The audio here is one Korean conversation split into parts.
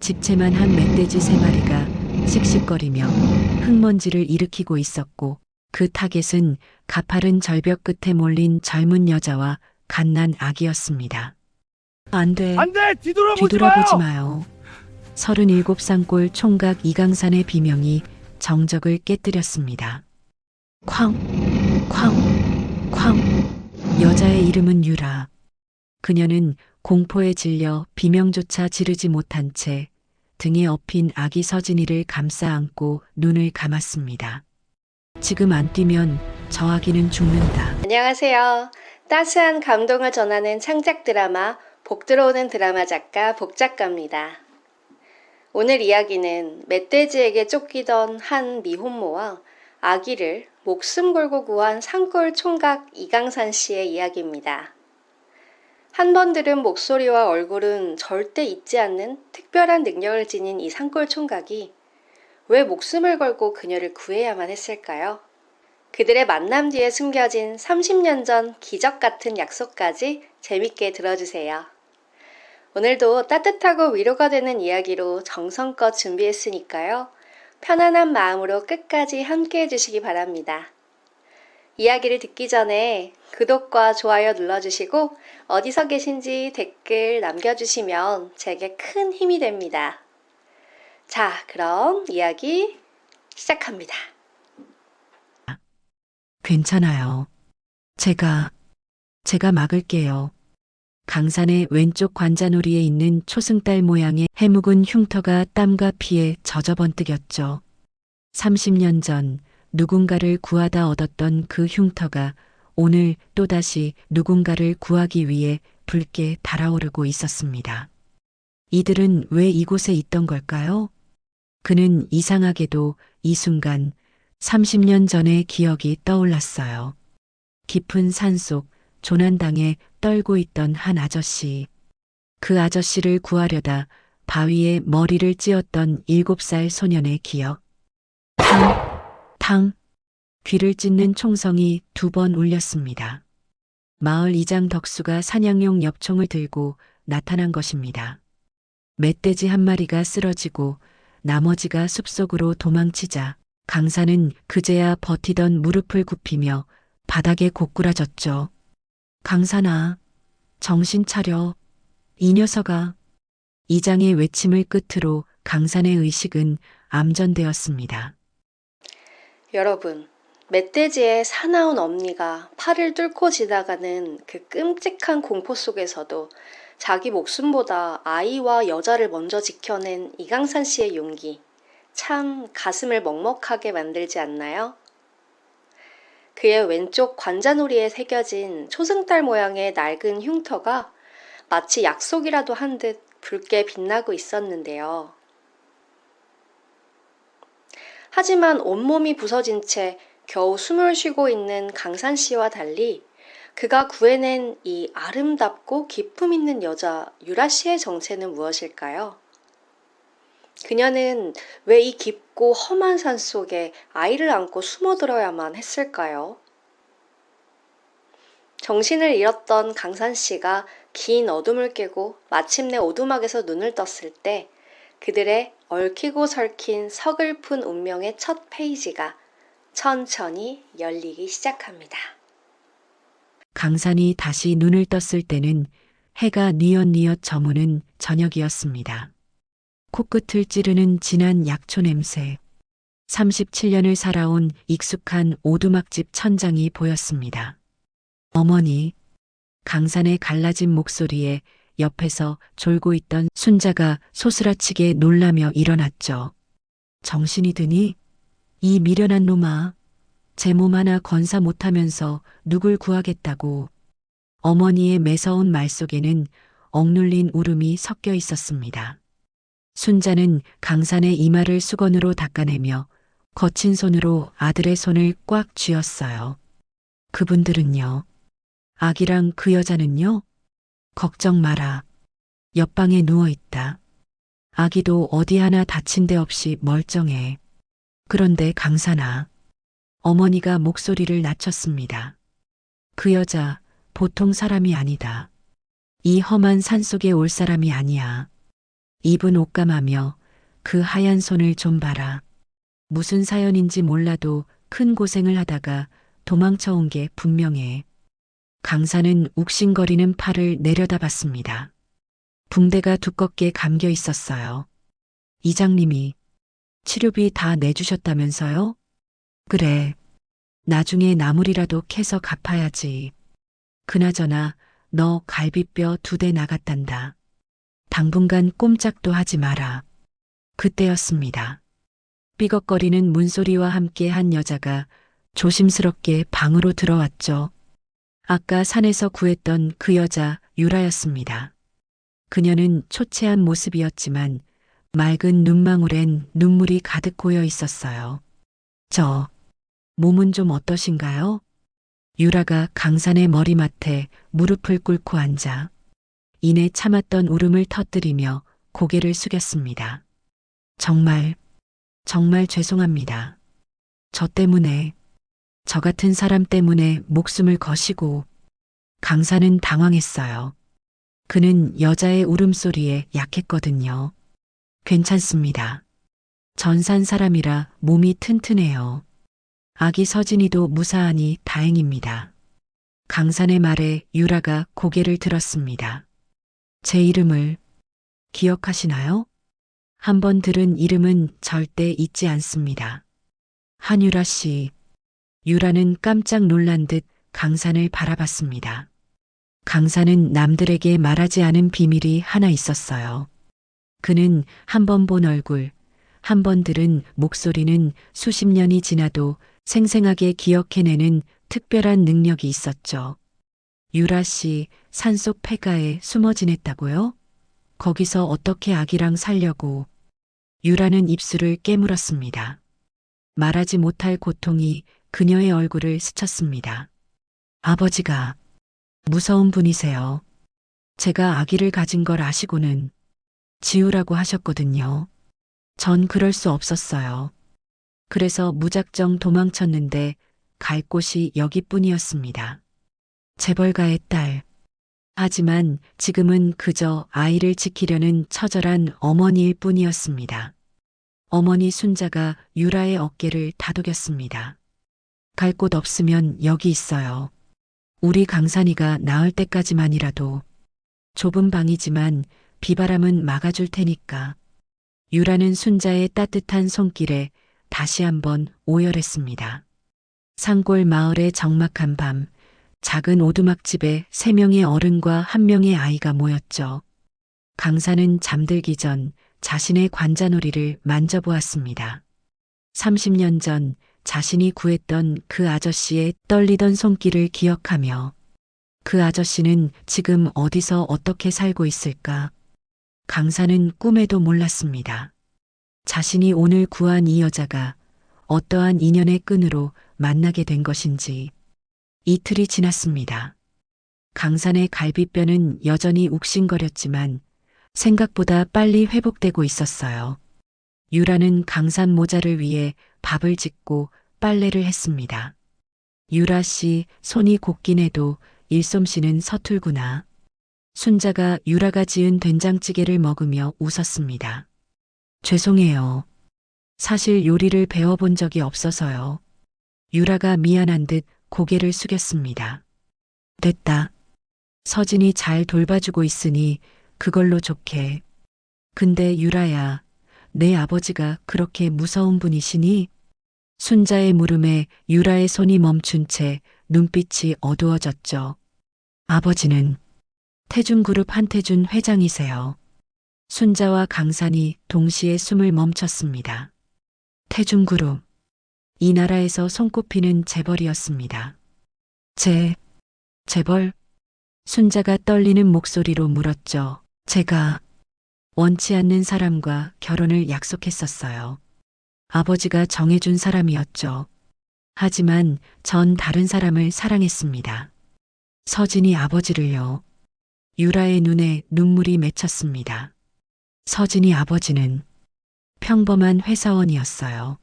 집채만 한 멧돼지 3마리가 씩씩거리며 흙먼지를 일으키고 있었고 그 타겟은 가파른 절벽 끝에 몰린 젊은 여자와 갓난 아기였습니다. 안 돼. 안 돼! 뒤돌아보지 뒤돌아보지 마요! 마요. 37쌍골 총각 이강산의 비명이 정적을 깨뜨렸습니다. 쾅, 쾅, 쾅. 여자의 이름은 유라. 그녀는 공포에 질려 비명조차 지르지 못한 채 등에 업힌 아기 서진이를 감싸 안고 눈을 감았습니다. 지금 안 뛰면 저 아기는 죽는다. 안녕하세요. 따스한 감동을 전하는 창작 드라마 복 들어오는 드라마 작가 복작가입니다. 오늘 이야기는 멧돼지에게 쫓기던 한 미혼모와 아기를 목숨 걸고 구한 산골 총각 이강산 씨의 이야기입니다. 한 번 들은 목소리와 얼굴은 절대 잊지 않는 특별한 능력을 지닌 이 산골 총각이 왜 목숨을 걸고 그녀를 구해야만 했을까요? 그들의 만남 뒤에 숨겨진 30년 전 기적 같은 약속까지 재밌게 들어주세요. 오늘도 따뜻하고 위로가 되는 이야기로 정성껏 준비했으니까요. 편안한 마음으로 끝까지 함께 해주시기 바랍니다. 이야기를 듣기 전에 구독과 좋아요 눌러주시고 어디서 계신지 댓글 남겨주시면 제게 큰 힘이 됩니다. 자, 그럼 이야기 시작합니다. 괜찮아요. 제가 막을게요. 강산의 왼쪽 관자놀이에 있는 초승달 모양의 해묵은 흉터가 땀과 피에 젖어번뜩였죠. 30년 전 누군가를 구하다 얻었던 그 흉터가 오늘 또다시 누군가를 구하기 위해 붉게 달아오르고 있었습니다. 이들은 왜 이곳에 있던 걸까요? 그는 이상하게도 이 순간 30년 전의 기억이 떠올랐어요. 깊은 산속 조난당에 떨고 있던 한 아저씨. 그 아저씨를 구하려다 바위에 머리를 찧었던 7살 소년의 기억. 탕! 귀를 찢는 총성이 2번 울렸습니다. 마을 이장 덕수가 사냥용 엽총을 들고 나타난 것입니다. 멧돼지 한 마리가 쓰러지고 나머지가 숲속으로 도망치자 강산은 그제야 버티던 무릎을 굽히며 바닥에 고꾸라졌죠. 강산아, 정신 차려. 이 녀석아. 이장의 외침을 끝으로 강산의 의식은 암전되었습니다. 여러분, 멧돼지의 사나운 엄니가 팔을 뚫고 지나가는 그 끔찍한 공포 속에서도 자기 목숨보다 아이와 여자를 먼저 지켜낸 이강산 씨의 용기, 참 가슴을 먹먹하게 만들지 않나요? 그의 왼쪽 관자놀이에 새겨진 초승달 모양의 낡은 흉터가 마치 약속이라도 한 듯 붉게 빛나고 있었는데요. 하지만 온몸이 부서진 채 겨우 숨을 쉬고 있는 강산 씨와 달리 그가 구해낸 이 아름답고 기품 있는 여자 유라 씨의 정체는 무엇일까요? 그녀는 왜 이 깊고 험한 산 속에 아이를 안고 숨어들어야만 했을까요? 정신을 잃었던 강산 씨가 긴 어둠을 깨고 마침내 오두막에서 눈을 떴을 때 그들의 얽히고 설킨 서글픈 운명의 첫 페이지가 천천히 열리기 시작합니다. 강산이 다시 눈을 떴을 때는 해가 뉘엿뉘엿 저무는 저녁이었습니다. 코끝을 찌르는 진한 약초 냄새. 37년을 살아온 익숙한 오두막집 천장이 보였습니다. 어머니, 강산의 갈라진 목소리에 옆에서 졸고 있던 순자가 소스라치게 놀라며 일어났죠. 정신이 드니? 이 미련한 놈아. 제 몸 하나 건사 못하면서 누굴 구하겠다고. 어머니의 매서운 말 속에는 억눌린 울음이 섞여 있었습니다. 순자는 강산의 이마를 수건으로 닦아내며 거친 손으로 아들의 손을 꽉 쥐었어요. 그분들은요? 아기랑 그 여자는요? 걱정 마라. 옆방에 누워있다. 아기도 어디 하나 다친 데 없이 멀쩡해. 그런데 강산아. 어머니가 목소리를 낮췄습니다. 그 여자 보통 사람이 아니다. 이 험한 산속에 올 사람이 아니야. 입은 옷감하며 그 하얀 손을 좀 봐라. 무슨 사연인지 몰라도 큰 고생을 하다가 도망쳐 온 게 분명해. 강사는 욱신거리는 팔을 내려다봤습니다. 붕대가 두껍게 감겨 있었어요. 이장님이 치료비 다 내주셨다면서요? 그래. 나중에 나물이라도 캐서 갚아야지. 그나저나 너 갈비뼈 2대 나갔단다. 당분간 꼼짝도 하지 마라. 그때였습니다. 삐걱거리는 문소리와 함께 한 여자가 조심스럽게 방으로 들어왔죠. 아까 산에서 구했던 그 여자 유라였습니다. 그녀는 초췌한 모습이었지만 맑은 눈망울엔 눈물이 가득 고여 있었어요. 몸은 좀 어떠신가요? 유라가 강산의 머리맡에 무릎을 꿇고 앉아 이내 참았던 울음을 터뜨리며 고개를 숙였습니다. 정말 죄송합니다. 저 때문에, 저 같은 사람 때문에 목숨을 거시고. 강사는 당황했어요. 그는 여자의 울음소리에 약했거든요. 괜찮습니다. 전 산 사람이라 몸이 튼튼해요. 아기 서진이도 무사하니 다행입니다. 강산의 말에 유라가 고개를 들었습니다. 제 이름을 기억하시나요? 한번 들은 이름은 절대 잊지 않습니다. 한유라 씨. 유라는 깜짝 놀란 듯 강산을 바라봤습니다. 강산은 남들에게 말하지 않은 비밀이 하나 있었어요. 그는 한 번 본 얼굴, 한 번 들은 목소리는 수십 년이 지나도 생생하게 기억해내는 특별한 능력이 있었죠. 유라 씨 산속 폐가에 숨어 지냈다고요? 거기서 어떻게 아기랑 살려고. 유라는 입술을 깨물었습니다. 말하지 못할 고통이 그녀의 얼굴을 스쳤습니다. 아버지가 무서운 분이세요. 제가 아기를 가진 걸 아시고는 지우라고 하셨거든요. 전 그럴 수 없었어요. 그래서 무작정 도망쳤는데 갈 곳이 여기뿐이었습니다. 재벌가의 딸. 하지만 지금은 그저 아이를 지키려는 처절한 어머니일 뿐이었습니다. 어머니 순자가 유라의 어깨를 다독였습니다. 갈 곳 없으면 여기 있어요. 우리 강산이가 나을 때까지만이라도. 좁은 방이지만 비바람은 막아줄 테니까. 유라는 순자의 따뜻한 손길에 다시 한번 오열했습니다. 산골 마을의 적막한 밤, 작은 오두막집에 3명의 어른과 1명의 아이가 모였죠. 강사는 잠들기 전 자신의 관자놀이를 만져보았습니다. 30년 전 자신이 구했던 그 아저씨의 떨리던 손길을 기억하며 그 아저씨는 지금 어디서 어떻게 살고 있을까? 강사는 꿈에도 몰랐습니다. 자신이 오늘 구한 이 여자가 어떠한 인연의 끈으로 만나게 된 것인지. 이틀이 지났습니다. 강산의 갈비뼈는 여전히 욱신거렸지만 생각보다 빨리 회복되고 있었어요. 유라는 강산 모자를 위해 밥을 짓고 빨래를 했습니다. 유라 씨 손이 곱긴 해도 일솜씨는 서툴구나. 순자가 유라가 지은 된장찌개를 먹으며 웃었습니다. 죄송해요. 사실 요리를 배워본 적이 없어서요. 유라가 미안한 듯 고개를 숙였습니다. 됐다. 서진이 잘 돌봐주고 있으니 그걸로 좋게. 근데 유라야, 내 아버지가 그렇게 무서운 분이시니? 순자의 물음에 유라의 손이 멈춘 채 눈빛이 어두워졌죠. 아버지는 태준그룹 한태준 회장이세요. 순자와 강산이 동시에 숨을 멈췄습니다. 태준그룹. 이 나라에서 손꼽히는 재벌이었습니다. 재벌? 순자가 떨리는 목소리로 물었죠. 제가 원치 않는 사람과 결혼을 약속했었어요. 아버지가 정해준 사람이었죠. 하지만 전 다른 사람을 사랑했습니다. 서진이 아버지를요. 유라의 눈에 눈물이 맺혔습니다. 서진이 아버지는 평범한 회사원이었어요.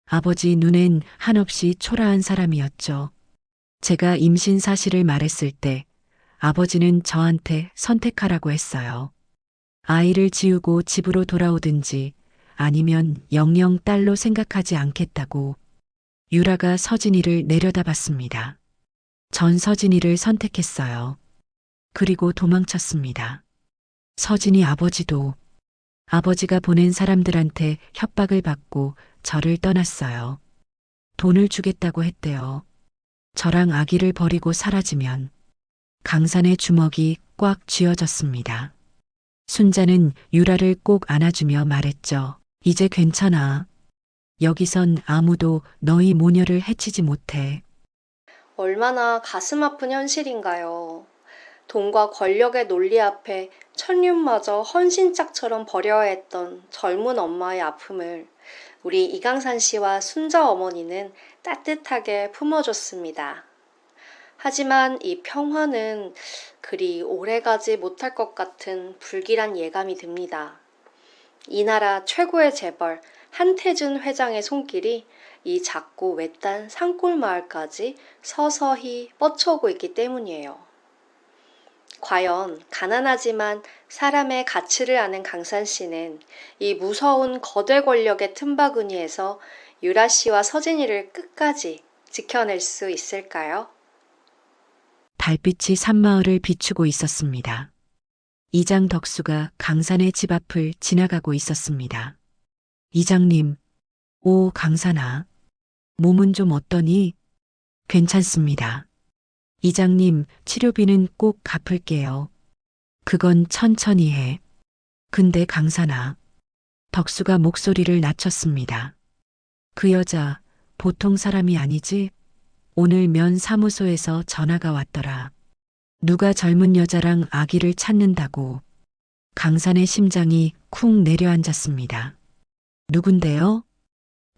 아버지 눈엔 한없이 초라한 사람이었죠. 제가 임신 사실을 말했을 때 아버지는 저한테 선택하라고 했어요. 아이를 지우고 집으로 돌아오든지 아니면 영영 딸로 생각하지 않겠다고 유라가 서진이를 내려다봤습니다. 전 서진이를 선택했어요. 그리고 도망쳤습니다. 서진이 아버지도 아버지가 보낸 사람들한테 협박을 받고 저를 떠났어요. 돈을 주겠다고 했대요. 저랑 아기를 버리고 사라지면 강산의 주먹이 꽉 쥐어졌습니다. 순자는 유라를 꼭 안아주며 말했죠. 이제 괜찮아. 여기선 아무도 너희 모녀를 해치지 못해. 얼마나 가슴 아픈 현실인가요? 돈과 권력의 논리 앞에 천륜마저 헌신짝처럼 버려야 했던 젊은 엄마의 아픔을 우리 이강산 씨와 순자 어머니는 따뜻하게 품어줬습니다. 하지만 이 평화는 그리 오래가지 못할 것 같은 불길한 예감이 듭니다. 이 나라 최고의 재벌 한태준 회장의 손길이 이 작고 외딴 산골 마을까지 서서히 뻗쳐오고 있기 때문이에요. 과연 가난하지만 사람의 가치를 아는 강산 씨는 이 무서운 거대 권력의 틈바구니에서 유라 씨와 서진이를 끝까지 지켜낼 수 있을까요? 달빛이 산마을을 비추고 있었습니다. 이장 덕수가 강산의 집 앞을 지나가고 있었습니다. 이장님, 오 강산아, 몸은 좀 어떠니? 괜찮습니다. 이장님, 치료비는 꼭 갚을게요. 그건 천천히 해. 근데 강산아, 덕수가 목소리를 낮췄습니다. 그 여자 보통 사람이 아니지? 오늘 면 사무소에서 전화가 왔더라. 누가 젊은 여자랑 아기를 찾는다고. 강산의 심장이 쿵 내려앉았습니다. 누군데요?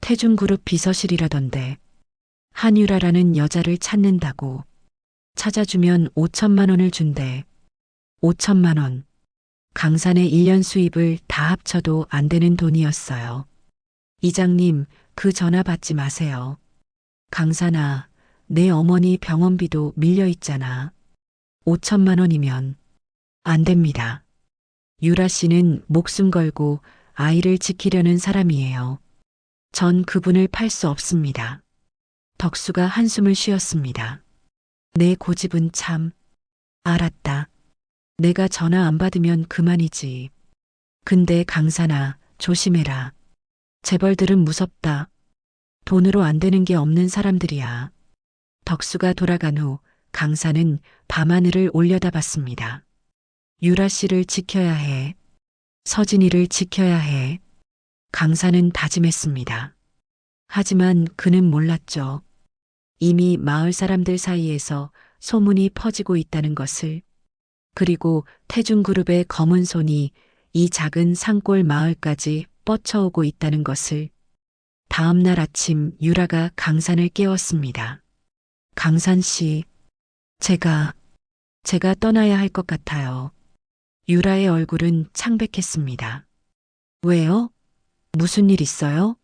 태중그룹 비서실이라던데. 한유라라는 여자를 찾는다고. 찾아주면 5천만 원을 준대. 5천만 원. 강산의 1년 수입을 다 합쳐도 안 되는 돈이었어요. 이장님, 그 전화 받지 마세요. 강산아, 내 어머니 병원비도 밀려 있잖아. 5천만 원이면 안 됩니다. 유라 씨는 목숨 걸고 아이를 지키려는 사람이에요. 전 그분을 팔 수 없습니다. 덕수가 한숨을 쉬었습니다. 내 고집은 참. 알았다. 내가 전화 안 받으면 그만이지. 근데 강산아, 조심해라. 재벌들은 무섭다. 돈으로 안 되는 게 없는 사람들이야. 덕수가 돌아간 후 강산은 밤하늘을 올려다봤습니다. 유라 씨를 지켜야 해. 서진이를 지켜야 해. 강산은 다짐했습니다. 하지만 그는 몰랐죠. 이미 마을 사람들 사이에서 소문이 퍼지고 있다는 것을. 그리고 태중그룹의 검은 손이 이 작은 산골 마을까지 뻗쳐오고 있다는 것을. 다음 날 아침 유라가 강산을 깨웠습니다. 강산 씨, 제가 떠나야 할 것 같아요. 유라의 얼굴은 창백했습니다. 왜요? 무슨 일 있어요?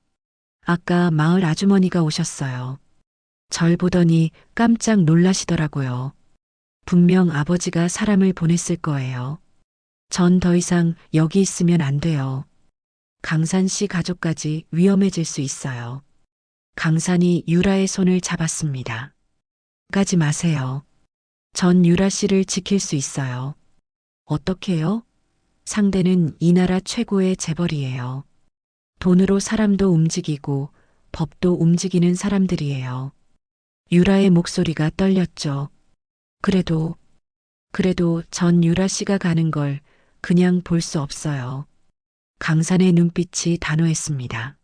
아까 마을 아주머니가 오셨어요. 절 보더니 깜짝 놀라시더라고요. 분명 아버지가 사람을 보냈을 거예요. 전 더 이상 여기 있으면 안 돼요. 강산 씨 가족까지 위험해질 수 있어요. 강산이 유라의 손을 잡았습니다. 가지 마세요. 전 유라 씨를 지킬 수 있어요. 어떻게요? 상대는 이 나라 최고의 재벌이에요. 돈으로 사람도 움직이고 법도 움직이는 사람들이에요. 유라의 목소리가 떨렸죠. 그래도 전 유라 씨가 가는 걸 그냥 볼 수 없어요. 강산의 눈빛이 단호했습니다.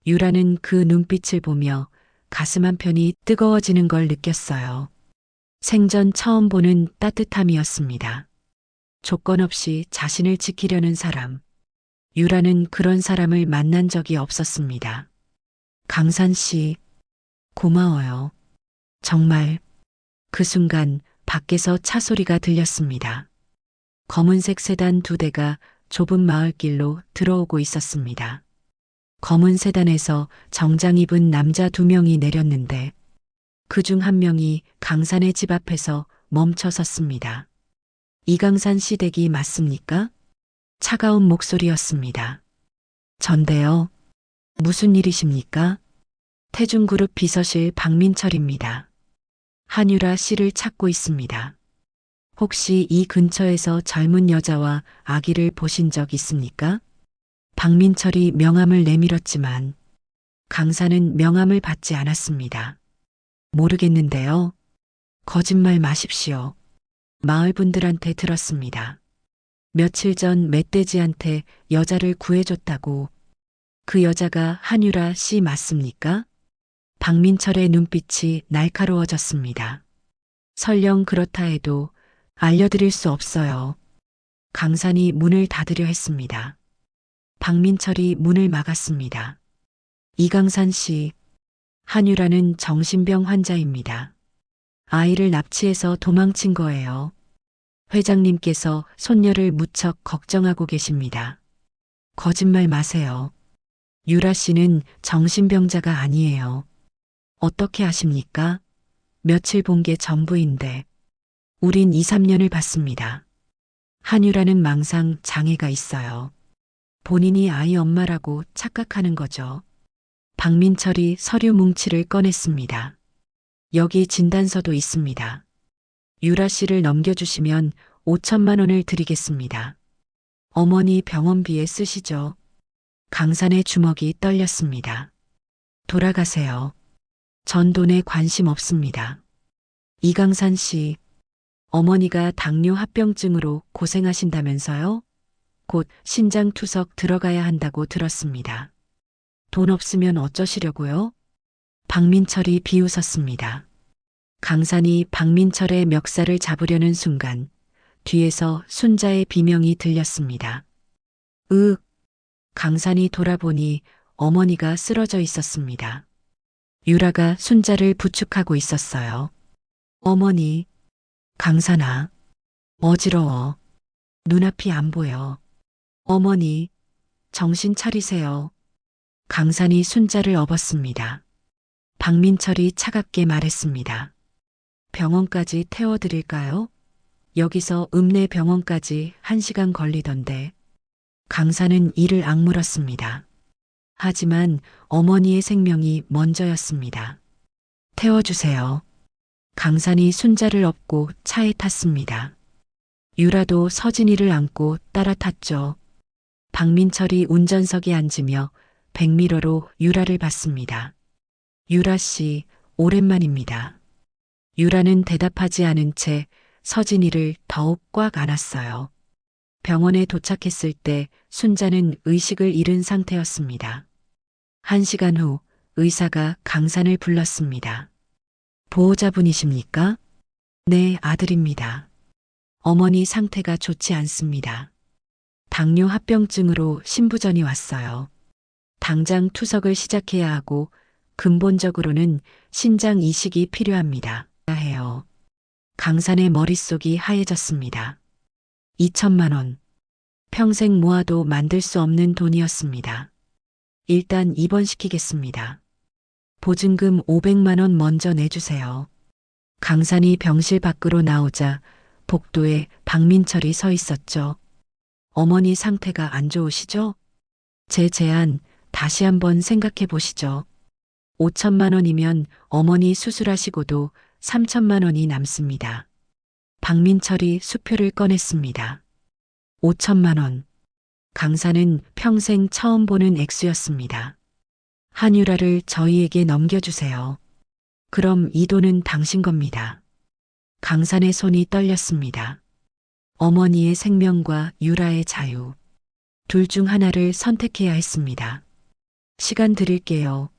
유라는 그 눈빛을 보며 가슴 한편이 뜨거워지는 걸 느꼈어요. 생전 처음 보는 따뜻함이었습니다. 조건 없이 자신을 지키려는 사람. 유라는 그런 사람을 만난 적이 없었습니다. 강산 씨, 고마워요. 정말. 그 순간 밖에서 차 소리가 들렸습니다. 검은색 세단 2대가 좁은 마을길로 들어오고 있었습니다. 검은 세단에서 정장 입은 남자 2명이 내렸는데 그중 한 명이 강산의 집 앞에서 멈춰 섰습니다. 이강산 씨 댁이 맞습니까? 차가운 목소리였습니다. 전데요. 무슨 일이십니까? 태중그룹 비서실 박민철입니다. 한유라 씨를 찾고 있습니다. 혹시 이 근처에서 젊은 여자와 아기를 보신 적 있습니까? 박민철이 명함을 내밀었지만 강사는 명함을 받지 않았습니다. 모르겠는데요. 거짓말 마십시오. 마을 분들한테 들었습니다. 며칠 전 멧돼지한테 여자를 구해줬다고. 그 여자가 한유라 씨 맞습니까? 박민철의 눈빛이 날카로워졌습니다. 설령 그렇다 해도 알려드릴 수 없어요. 강산이 문을 닫으려 했습니다. 박민철이 문을 막았습니다. 이강산 씨, 한유라는 정신병 환자입니다. 아이를 납치해서 도망친 거예요. 회장님께서 손녀를 무척 걱정하고 계십니다. 거짓말 마세요. 유라 씨는 정신병자가 아니에요. 어떻게 아십니까? 며칠 본 게 전부인데. 우린 2, 3년을 봤습니다. 한유라는 망상 장애가 있어요. 본인이 아이 엄마라고 착각하는 거죠. 박민철이 서류 뭉치를 꺼냈습니다. 여기 진단서도 있습니다. 유라 씨를 넘겨주시면 5천만 원을 드리겠습니다. 어머니 병원비에 쓰시죠. 강산의 주먹이 떨렸습니다. 돌아가세요. 전 돈에 관심 없습니다. 이강산 씨, 어머니가 당뇨 합병증으로 고생하신다면서요? 곧 신장투석 들어가야 한다고 들었습니다. 돈 없으면 어쩌시려고요? 박민철이 비웃었습니다. 강산이 박민철의 멱살을 잡으려는 순간 뒤에서 순자의 비명이 들렸습니다. 강산이 돌아보니 어머니가 쓰러져 있었습니다. 유라가 순자를 부축하고 있었어요. 어머니, 강산아, 어지러워. 눈앞이 안 보여. 어머니, 정신 차리세요. 강산이 순자를 업었습니다. 박민철이 차갑게 말했습니다. 병원까지 태워드릴까요? 여기서 읍내 병원까지 1시간 걸리던데. 강산은 이를 악물었습니다. 하지만 어머니의 생명이 먼저였습니다. 태워주세요. 강산이 순자를 업고 차에 탔습니다. 유라도 서진이를 안고 따라 탔죠. 박민철이 운전석에 앉으며 백미러로 유라를 봤습니다. 유라 씨, 오랜만입니다. 유라는 대답하지 않은 채 서진이를 더욱 꽉 안았어요. 병원에 도착했을 때 순자는 의식을 잃은 상태였습니다. 1시간 후 의사가 강산을 불렀습니다. 보호자분이십니까? 네, 아들입니다. 어머니 상태가 좋지 않습니다. 당뇨 합병증으로 신부전이 왔어요. 당장 투석을 시작해야 하고 근본적으로는 신장 이식이 필요합니다. 해요. 강산의 머릿속이 하얘졌습니다. 2천만 원. 평생 모아도 만들 수 없는 돈이었습니다. 일단 입원시키겠습니다. 보증금 500만 원 먼저 내주세요. 강산이 병실 밖으로 나오자 복도에 박민철이 서 있었죠. 어머니 상태가 안 좋으시죠? 제 제안 다시 한번 생각해 보시죠. 5천만 원이면 어머니 수술하시고도 3천만 원이 남습니다. 박민철이 수표를 꺼냈습니다. 5천만 원. 강산은 평생 처음 보는 액수였습니다. 한유라를 저희에게 넘겨주세요. 그럼 이 돈은 당신 겁니다. 강산의 손이 떨렸습니다. 어머니의 생명과 유라의 자유. 둘 중 하나를 선택해야 했습니다. 시간 드릴게요.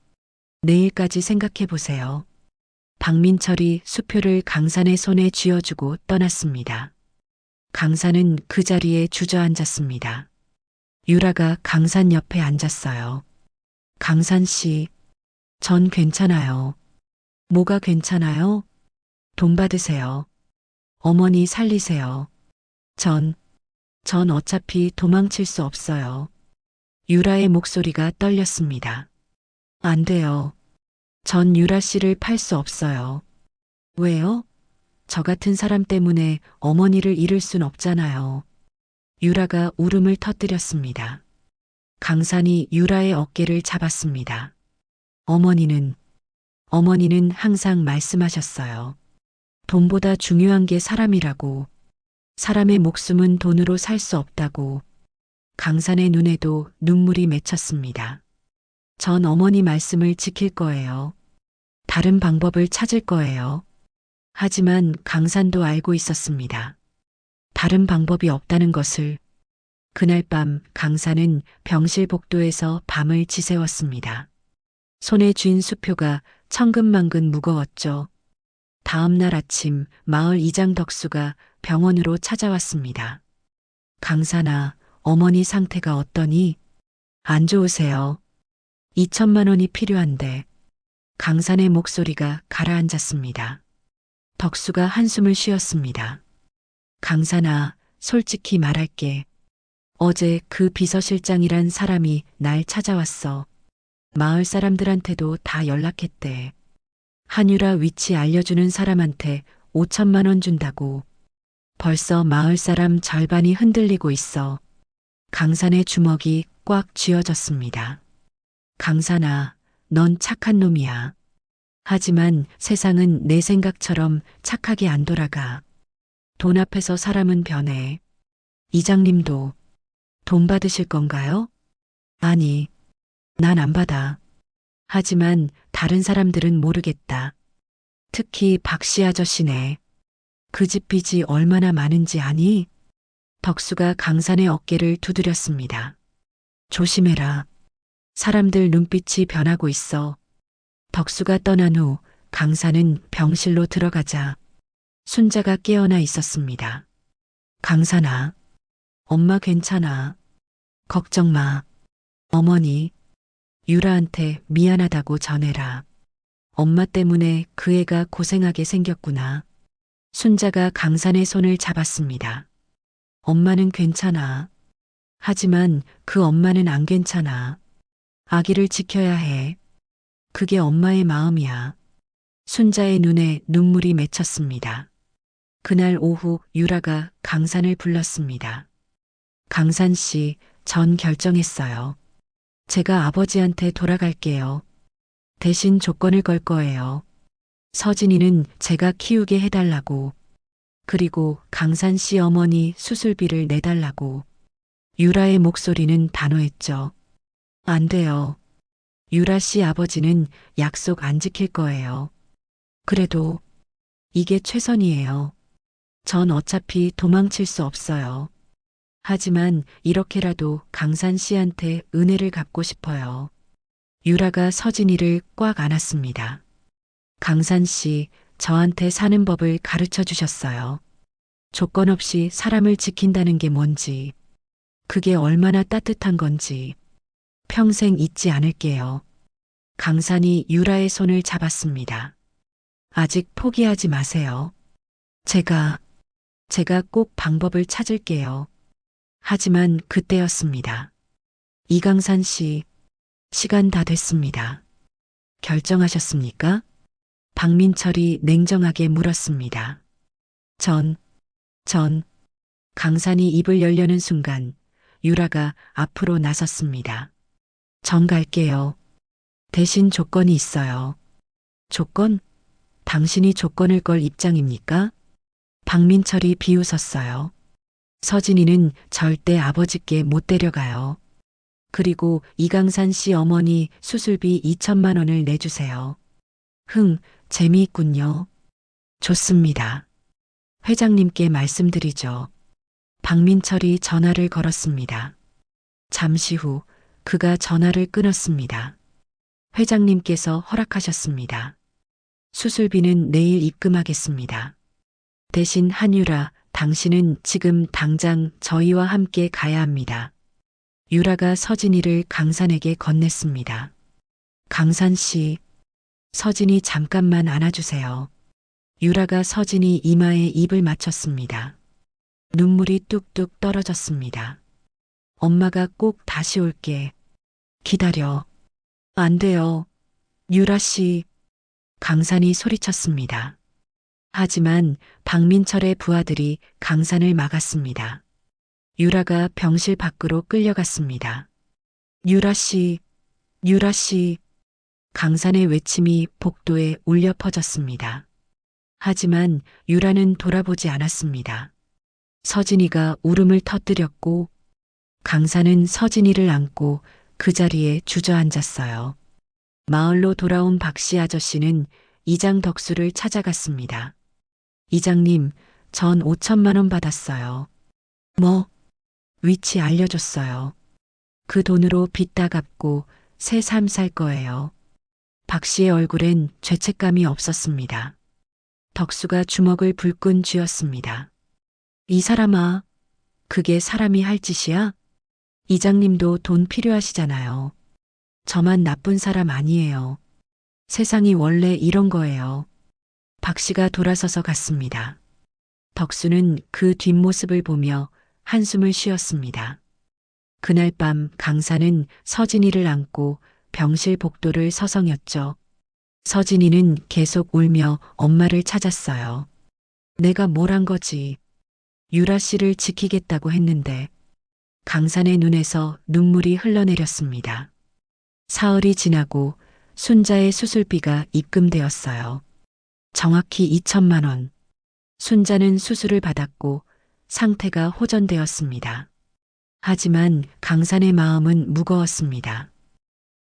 내일까지 생각해 보세요. 박민철이 수표를 강산의 손에 쥐어주고 떠났습니다. 강산은 그 자리에 주저앉았습니다. 유라가 강산 옆에 앉았어요. 강산 씨, 전 괜찮아요. 뭐가 괜찮아요? 돈 받으세요. 어머니 살리세요. 전 어차피 도망칠 수 없어요. 유라의 목소리가 떨렸습니다. 안 돼요. 전 유라 씨를 팔 수 없어요. 왜요? 저 같은 사람 때문에 어머니를 잃을 순 없잖아요. 유라가 울음을 터뜨렸습니다. 강산이 유라의 어깨를 잡았습니다. 어머니는 항상 말씀하셨어요. 돈보다 중요한 게 사람이라고. 사람의 목숨은 돈으로 살 수 없다고. 강산의 눈에도 눈물이 맺혔습니다. 전 어머니 말씀을 지킬 거예요. 다른 방법을 찾을 거예요. 하지만 강산도 알고 있었습니다. 다른 방법이 없다는 것을. 그날 밤 강산은 병실 복도에서 밤을 지새웠습니다. 손에 쥔 수표가 천근만근 무거웠죠. 다음 날 아침 마을 이장 덕수가 병원으로 찾아왔습니다. 강산아, 어머니 상태가 어떠니? 안 좋으세요. 2천만 원이 필요한데. 강산의 목소리가 가라앉았습니다. 덕수가 한숨을 쉬었습니다. 강산아, 솔직히 말할게. 어제 그 비서실장이란 사람이 날 찾아왔어. 마을 사람들한테도 다 연락했대. 한유라 위치 알려주는 사람한테 5천만 원 준다고. 벌써 마을 사람 절반이 흔들리고 있어. 강산의 주먹이 꽉 쥐어졌습니다. 강산아, 넌 착한 놈이야. 하지만 세상은 내 생각처럼 착하게 안 돌아가. 돈 앞에서 사람은 변해. 이장님도 돈 받으실 건가요? 아니, 난 안 받아. 하지만 다른 사람들은 모르겠다. 특히 박씨 아저씨네. 그 집 빚이 얼마나 많은지 아니? 덕수가 강산의 어깨를 두드렸습니다. 조심해라. 사람들 눈빛이 변하고 있어. 덕수가 떠난 후 강산은 병실로 들어가자 순자가 깨어나 있었습니다. 강산아, 엄마 괜찮아. 걱정 마. 어머니, 유라한테 미안하다고 전해라. 엄마 때문에 그 애가 고생하게 생겼구나. 순자가 강산의 손을 잡았습니다. 엄마는 괜찮아. 하지만 그 엄마는 안 괜찮아. 아기를 지켜야 해. 그게 엄마의 마음이야. 순자의 눈에 눈물이 맺혔습니다. 그날 오후 유라가 강산을 불렀습니다. 강산 씨, 전 결정했어요. 제가 아버지한테 돌아갈게요. 대신 조건을 걸 거예요. 서진이는 제가 키우게 해달라고. 그리고 강산 씨 어머니 수술비를 내달라고. 유라의 목소리는 단호했죠. 안 돼요. 유라 씨 아버지는 약속 안 지킬 거예요. 그래도 이게 최선이에요. 전 어차피 도망칠 수 없어요. 하지만 이렇게라도 강산 씨한테 은혜를 갚고 싶어요. 유라가 서진이를 꽉 안았습니다. 강산 씨, 저한테 사는 법을 가르쳐 주셨어요. 조건 없이 사람을 지킨다는 게 뭔지, 그게 얼마나 따뜻한 건지 평생 잊지 않을게요. 강산이 유라의 손을 잡았습니다. 아직 포기하지 마세요. 제가 꼭 방법을 찾을게요. 하지만 그때였습니다. 이강산 씨, 시간 다 됐습니다. 결정하셨습니까? 박민철이 냉정하게 물었습니다. 전, 강산이 입을 열려는 순간 유라가 앞으로 나섰습니다. 전 갈게요. 대신 조건이 있어요. 조건? 당신이 조건을 걸 입장입니까? 박민철이 비웃었어요. 서진이는 절대 아버지께 못 데려가요. 그리고 이강산 씨 어머니 수술비 2천만 원을 내주세요. 재미있군요. 좋습니다. 회장님께 말씀드리죠. 박민철이 전화를 걸었습니다. 잠시 후 그가 전화를 끊었습니다. 회장님께서 허락하셨습니다. 수술비는 내일 입금하겠습니다. 대신 한유라, 당신은 지금 당장 저희와 함께 가야 합니다. 유라가 서진이를 강산에게 건넸습니다. 강산 씨, 서진이 잠깐만 안아주세요. 유라가 서진이 이마에 입을 맞췄습니다. 눈물이 뚝뚝 떨어졌습니다. 엄마가 꼭 다시 올게. 기다려. 안 돼요. 유라 씨. 강산이 소리쳤습니다. 하지만 박민철의 부하들이 강산을 막았습니다. 유라가 병실 밖으로 끌려갔습니다. 유라 씨, 유라 씨. 강산의 외침이 복도에 울려 퍼졌습니다. 하지만 유라는 돌아보지 않았습니다. 서진이가 울음을 터뜨렸고 강산은 서진이를 안고 그 자리에 주저앉았어요. 마을로 돌아온 박씨 아저씨는 이장 덕수를 찾아갔습니다. 이장님, 전 5천만 원 받았어요. 뭐? 위치 알려줬어요. 그 돈으로 빚 다 갚고 새 삶 살 거예요. 박 씨의 얼굴엔 죄책감이 없었습니다. 덕수가 주먹을 불끈 쥐었습니다. 이 사람아, 그게 사람이 할 짓이야? 이장님도 돈 필요하시잖아요. 저만 나쁜 사람 아니에요. 세상이 원래 이런 거예요. 박 씨가 돌아서서 갔습니다. 덕수는 그 뒷모습을 보며 한숨을 쉬었습니다. 그날 밤 강산은 서진이를 안고 병실 복도를 서성였죠. 서진이는 계속 울며 엄마를 찾았어요. 내가 뭘 한 거지? 유라 씨를 지키겠다고 했는데 강산의 눈에서 눈물이 흘러내렸습니다. 사흘이 지나고 순자의 수술비가 입금되었어요. 정확히 2천만 원. 순자는 수술을 받았고 상태가 호전되었습니다. 하지만 강산의 마음은 무거웠습니다.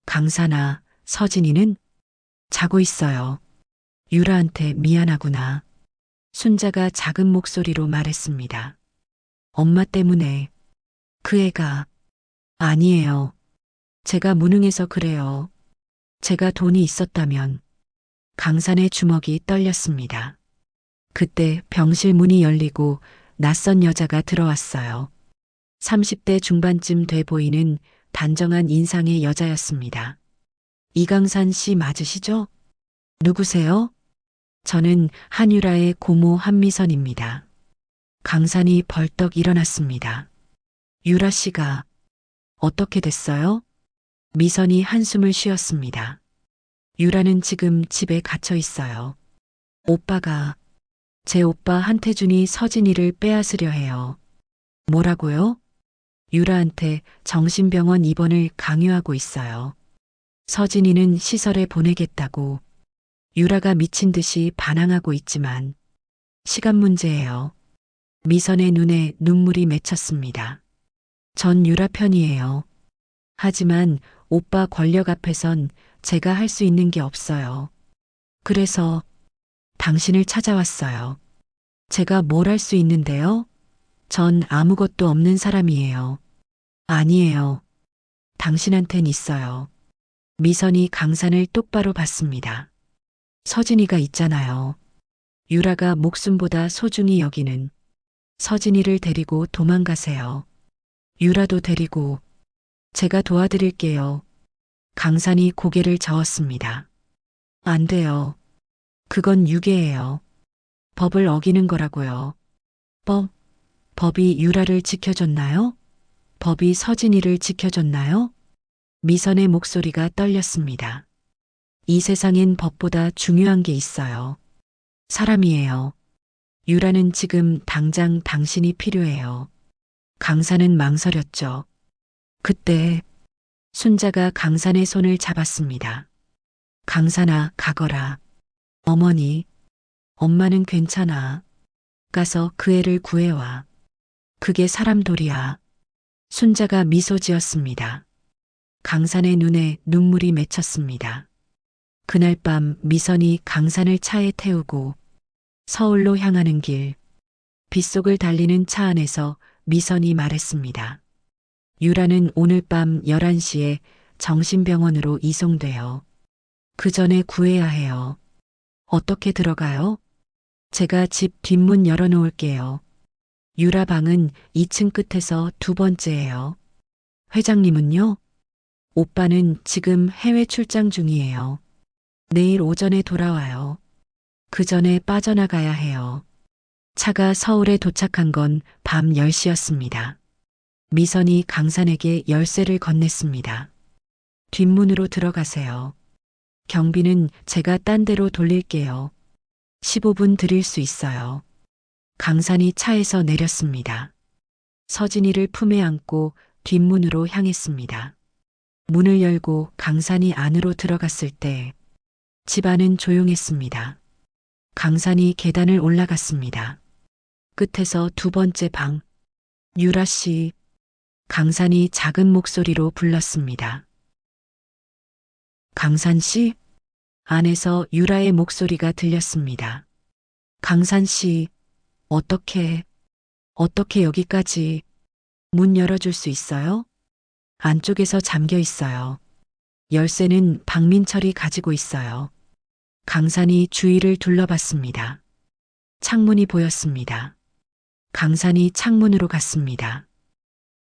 강산아, 서진이는 자고 있어요. 유라한테 미안하구나. 순자가 작은 목소리로 말했습니다. 엄마 때문에 그 애가 아니에요. 제가 무능해서 그래요. 제가 돈이 있었다면 강산의 주먹이 떨렸습니다. 그때 병실 문이 열리고 낯선 여자가 들어왔어요. 30대 중반쯤 돼 보이는 단정한 인상의 여자였습니다. 이강산 씨 맞으시죠? 누구세요? 저는 한유라의 고모 한미선입니다. 강산이 벌떡 일어났습니다. 유라 씨가 어떻게 됐어요? 미선이 한숨을 쉬었습니다. 유라는 지금 집에 갇혀 있어요. 오빠가 제 오빠 한태준이 서진이를 빼앗으려 해요. 뭐라고요? 유라한테 정신병원 입원을 강요하고 있어요. 서진이는 시설에 보내겠다고. 유라가 미친 듯이 반항하고 있지만 시간 문제예요. 미선의 눈에 눈물이 맺혔습니다. 전 유라 편이에요. 하지만 오빠 권력 앞에선 제가 할 수 있는 게 없어요. 그래서 당신을 찾아왔어요. 제가 뭘 할 수 있는데요? 전 아무것도 없는 사람이에요. 아니에요. 당신한텐 있어요. 미선이 강산을 똑바로 봤습니다. 서진이가 있잖아요. 유라가 목숨보다 소중히 여기는 서진이를 데리고 도망가세요. 유라도 데리고 제가 도와드릴게요. 강산이 고개를 저었습니다. 안 돼요. 그건 유괴예요. 법을 어기는 거라고요. 법이 유라를 지켜줬나요? 법이 서진이를 지켜줬나요? 미선의 목소리가 떨렸습니다. 이 세상엔 법보다 중요한 게 있어요. 사람이에요. 유라는 지금 당장 당신이 필요해요. 강산은 망설였죠. 그때 순자가 강산의 손을 잡았습니다. 강산아, 가거라. 어머니, 엄마는 괜찮아. 가서 그 애를 구해와. 그게 사람 도리야. 순자가 미소 지었습니다. 강산의 눈에 눈물이 맺혔습니다. 그날 밤 미선이 강산을 차에 태우고 서울로 향하는 길, 빗속을 달리는 차 안에서 미선이 말했습니다. 유라는 오늘 밤 11시에 정신병원으로 이송돼요. 그 전에 구해야 해요. 어떻게 들어가요? 제가 집 뒷문 열어놓을게요. 유라 방은 2층 끝에서 두 번째예요. 회장님은요? 오빠는 지금 해외 출장 중이에요. 내일 오전에 돌아와요. 그 전에 빠져나가야 해요. 차가 서울에 도착한 건 밤 10시였습니다. 미선이 강산에게 열쇠를 건넸습니다. 뒷문으로 들어가세요. 경비는 제가 딴 데로 돌릴게요. 15분 드릴 수 있어요. 강산이 차에서 내렸습니다. 서진이를 품에 안고 뒷문으로 향했습니다. 문을 열고 강산이 안으로 들어갔을 때 집안은 조용했습니다. 강산이 계단을 올라갔습니다. 끝에서 두 번째 방. 유라 씨. 강산이 작은 목소리로 불렀습니다. 강산 씨? 안에서 유라의 목소리가 들렸습니다. 강산 씨, 어떻게 여기까지 문 열어줄 수 있어요? 안쪽에서 잠겨 있어요. 열쇠는 박민철이 가지고 있어요. 강산이 주위를 둘러봤습니다. 창문이 보였습니다. 강산이 창문으로 갔습니다.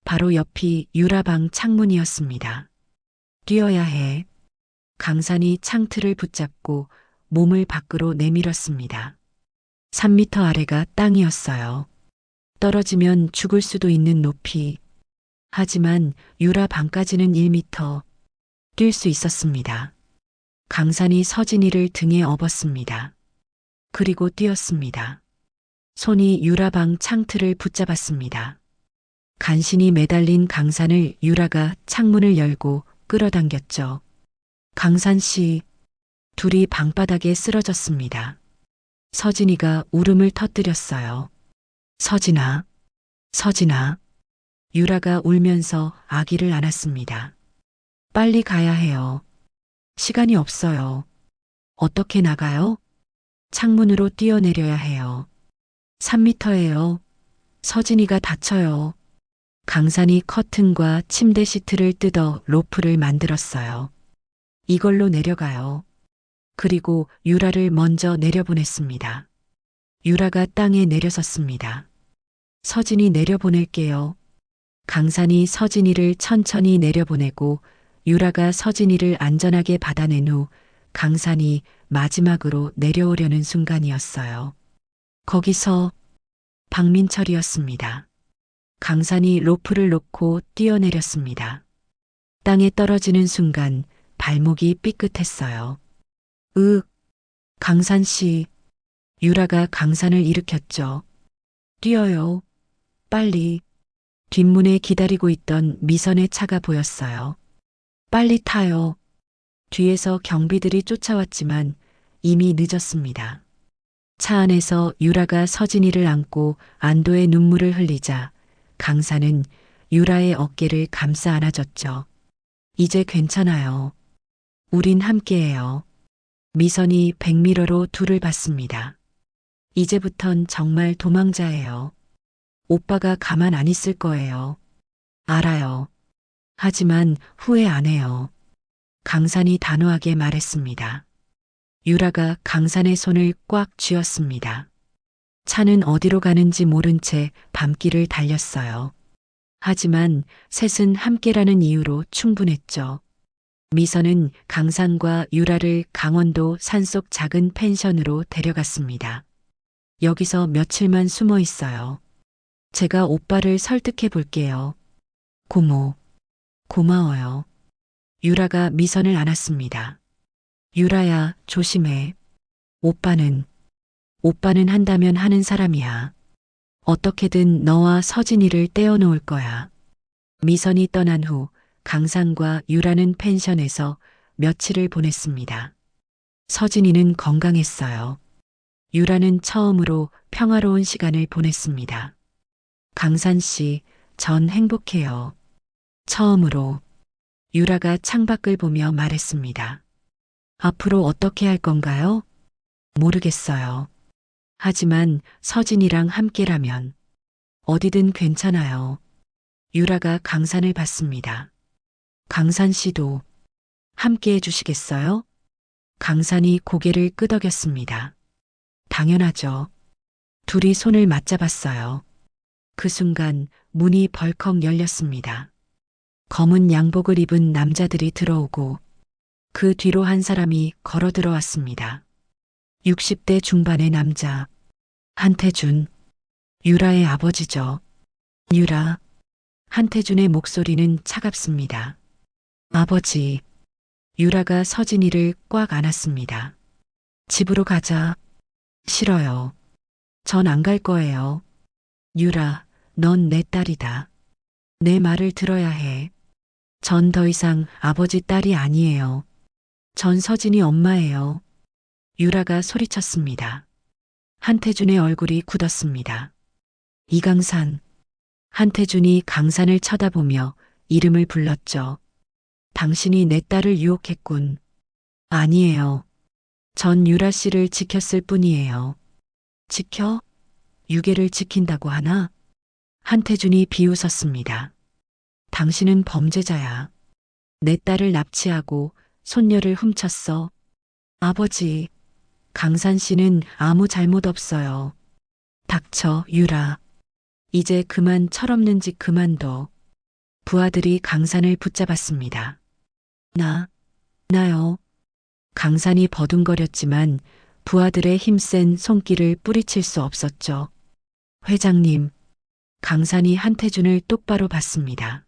바로 옆이 유라방 창문이었습니다. 뛰어야 해. 강산이 창틀을 붙잡고 몸을 밖으로 내밀었습니다. 3미터 아래가 땅이었어요. 떨어지면 죽을 수도 있는 높이. 하지만 유라 방까지는 1미터 뛸 수 있었습니다. 강산이 서진이를 등에 업었습니다. 그리고 뛰었습니다. 손이 유라방 창틀을 붙잡았습니다. 간신히 매달린 강산을 유라가 창문을 열고 끌어당겼죠. 강산 씨, 둘이 방바닥에 쓰러졌습니다. 서진이가 울음을 터뜨렸어요. 서진아, 서진아. 유라가 울면서 아기를 안았습니다. 빨리 가야 해요. 시간이 없어요. 어떻게 나가요? 창문으로 뛰어내려야 해요. 3미터예요. 서진이가 다쳐요. 강산이 커튼과 침대 시트를 뜯어 로프를 만들었어요. 이걸로 내려가요. 그리고 유라를 먼저 내려보냈습니다. 유라가 땅에 내려섰습니다. 서진이 내려보낼게요. 강산이 서진이를 천천히 내려보내고 유라가 서진이를 안전하게 받아낸 후 강산이 마지막으로 내려오려는 순간이었어요. 거기서 박민철이었습니다. 강산이 로프를 놓고 뛰어내렸습니다. 땅에 떨어지는 순간 발목이 삐끗했어요. 강산 씨. 유라가 강산을 일으켰죠. 뛰어요. 빨리. 뒷문에 기다리고 있던 미선의 차가 보였어요. 빨리 타요. 뒤에서 경비들이 쫓아왔지만 이미 늦었습니다. 차 안에서 유라가 서진이를 안고 안도의 눈물을 흘리자 강산은 유라의 어깨를 감싸 안아줬죠. 이제 괜찮아요. 우린 함께해요. 미선이 백미러로 둘을 봤습니다. 이제부턴 정말 도망자예요. 오빠가 가만 안 있을 거예요. 알아요. 하지만 후회 안 해요. 강산이 단호하게 말했습니다. 유라가 강산의 손을 꽉 쥐었습니다. 차는 어디로 가는지 모른 채 밤길을 달렸어요. 하지만 셋은 함께라는 이유로 충분했죠. 미선은 강산과 유라를 강원도 산속 작은 펜션으로 데려갔습니다. 여기서 며칠만 숨어 있어요. 제가 오빠를 설득해 볼게요. 고모, 고마워요. 유라가 미선을 안았습니다. 유라야, 조심해. 오빠는 한다면 하는 사람이야. 어떻게든 너와 서진이를 떼어놓을 거야. 미선이 떠난 후 강산과 유라는 펜션에서 며칠을 보냈습니다. 서진이는 건강했어요. 유라는 처음으로 평화로운 시간을 보냈습니다. 강산 씨, 전 행복해요. 처음으로. 유라가 창밖을 보며 말했습니다. 앞으로 어떻게 할 건가요? 모르겠어요. 하지만 서진이랑 함께라면 어디든 괜찮아요. 유라가 강산을 봤습니다. 강산 씨도 함께 해주시겠어요? 강산이 고개를 끄덕였습니다. 당연하죠. 둘이 손을 맞잡았어요. 그 순간 문이 벌컥 열렸습니다. 검은 양복을 입은 남자들이 들어오고 그 뒤로 한 사람이 걸어 들어왔습니다. 60대 중반의 남자, 한태준, 유라의 아버지죠. 유라, 한태준의 목소리는 차갑습니다. 아버지, 유라가 서진이를 꽉 안았습니다. 집으로 가자. 싫어요. 전 안 갈 거예요. 유라, 넌 내 딸이다. 내 말을 들어야 해. 전 더 이상 아버지 딸이 아니에요. 전 서진이 엄마예요. 유라가 소리쳤습니다. 한태준의 얼굴이 굳었습니다. 이강산. 한태준이 강산을 쳐다보며 이름을 불렀죠. 당신이 내 딸을 유혹했군. 아니에요. 전 유라 씨를 지켰을 뿐이에요. 지켜? 유괴를 지킨다고 하나? 한태준이 비웃었습니다. 당신은 범죄자야. 내 딸을 납치하고 손녀를 훔쳤어. 아버지, 강산 씨는 아무 잘못 없어요. 닥쳐, 유라. 이제 그만 철없는 짓 그만둬. 부하들이 강산을 붙잡았습니다. 나요. 강산이 버둥거렸지만 부하들의 힘센 손길을 뿌리칠 수 없었죠. 회장님, 강산이 한태준을 똑바로 봤습니다.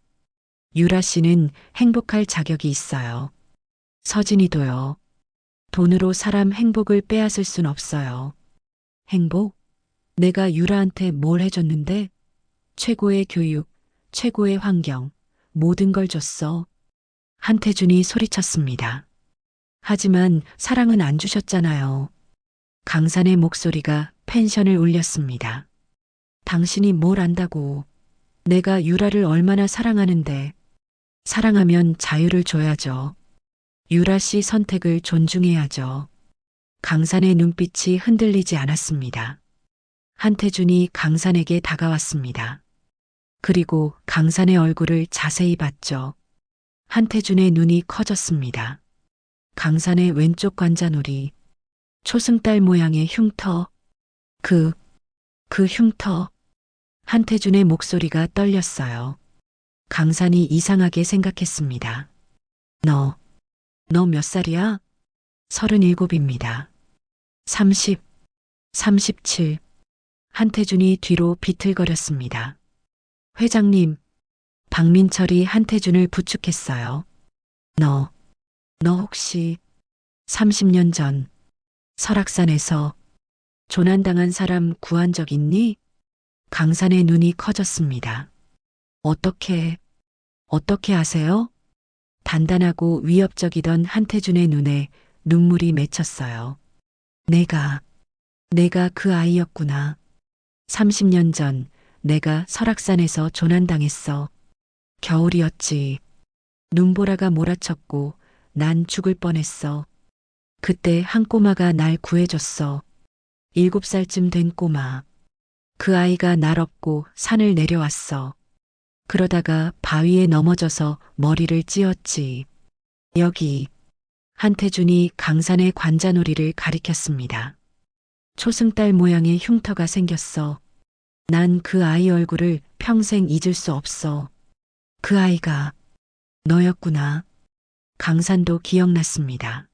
유라 씨는 행복할 자격이 있어요. 서진이도요. 돈으로 사람 행복을 빼앗을 순 없어요. 행복? 내가 유라한테 뭘 해줬는데? 최고의 교육, 최고의 환경, 모든 걸 줬어. 한태준이 소리쳤습니다. 하지만 사랑은 안 주셨잖아요. 강산의 목소리가 펜션을 울렸습니다. 당신이 뭘 안다고. 내가 유라를 얼마나 사랑하는데. 사랑하면 자유를 줘야죠. 유라 씨 선택을 존중해야죠. 강산의 눈빛이 흔들리지 않았습니다. 한태준이 강산에게 다가왔습니다. 그리고 강산의 얼굴을 자세히 봤죠. 한태준의 눈이 커졌습니다. 강산의 왼쪽 관자놀이, 초승달 모양의 흉터, 그 흉터. 한태준의 목소리가 떨렸어요. 강산이 이상하게 생각했습니다. 너 몇 살이야? 37입니다. 37. 한태준이 뒤로 비틀거렸습니다. 회장님, 박민철이 한태준을 부축했어요. 너 혹시 30년 전 설악산에서 조난당한 사람 구한 적 있니? 강산의 눈이 커졌습니다. 어떻게 아세요? 단단하고 위협적이던 한태준의 눈에 눈물이 맺혔어요. 내가 그 아이였구나. 30년 전 내가 설악산에서 조난당했어. 겨울이었지. 눈보라가 몰아쳤고 난 죽을 뻔했어. 그때 한 꼬마가 날 구해줬어. 7살쯤 된 꼬마. 그 아이가 날 업고 산을 내려왔어. 그러다가 바위에 넘어져서 머리를 찧었지. 여기. 한태준이 강산의 관자놀이를 가리켰습니다. 초승달 모양의 흉터가 생겼어. 난 그 아이 얼굴을 평생 잊을 수 없어. 그 아이가 너였구나. 강산도 기억났습니다.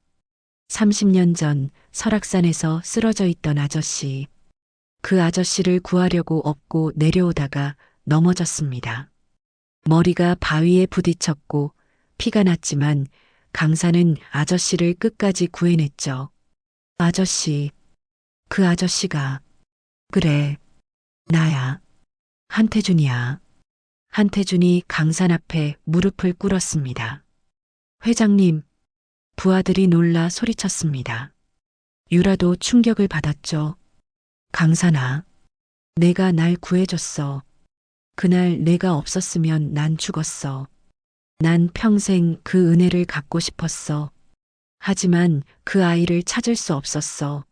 30년 전 설악산에서 쓰러져 있던 아저씨. 그 아저씨를 구하려고 업고 내려오다가 넘어졌습니다. 머리가 바위에 부딪혔고 피가 났지만 강산은 아저씨를 끝까지 구해냈죠. 아저씨, 그 아저씨가. 그래, 나야. 한태준이야. 한태준이 강산 앞에 무릎을 꿇었습니다. 회장님, 부하들이 놀라 소리쳤습니다. 유라도 충격을 받았죠. 강산아, 내가 날 구해줬어. 그날 내가 없었으면 난 죽었어. 난 평생 그 은혜를 갚고 싶었어. 하지만 그 아이를 찾을 수 없었어.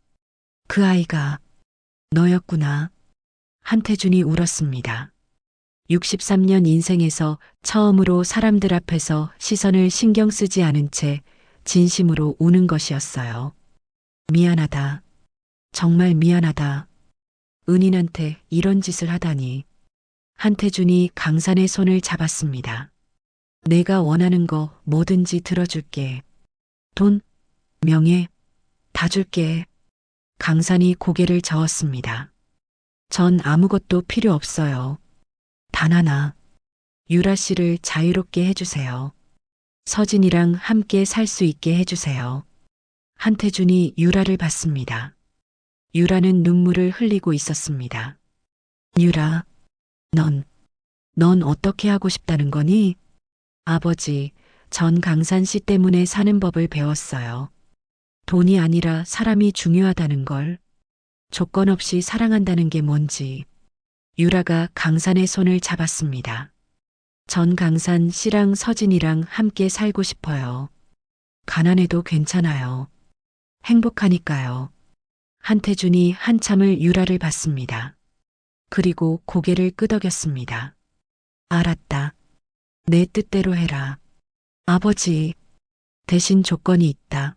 그 아이가 너였구나. 한태준이 울었습니다. 63년 인생에서 처음으로 사람들 앞에서 시선을 신경 쓰지 않은 채 진심으로 우는 것이었어요. 미안하다. 정말 미안하다. 은인한테 이런 짓을 하다니. 한태준이 강산의 손을 잡았습니다. 내가 원하는 거 뭐든지 들어줄게. 돈, 명예, 다 줄게. 강산이 고개를 저었습니다. 전 아무것도 필요 없어요. 단 하나. 유라 씨를 자유롭게 해주세요. 서진이랑 함께 살 수 있게 해주세요. 한태준이 유라를 봤습니다. 유라는 눈물을 흘리고 있었습니다. 유라, 넌 어떻게 하고 싶다는 거니? 아버지, 전 강산 씨 때문에 사는 법을 배웠어요. 돈이 아니라 사람이 중요하다는 걸, 조건 없이 사랑한다는 게 뭔지. 유라가 강산의 손을 잡았습니다. 전 강산 씨랑 서진이랑 함께 살고 싶어요. 가난해도 괜찮아요. 행복하니까요. 한태준이 한참을 유라를 봤습니다. 그리고 고개를 끄덕였습니다. 알았다. 내 뜻대로 해라. 아버지, 대신 조건이 있다.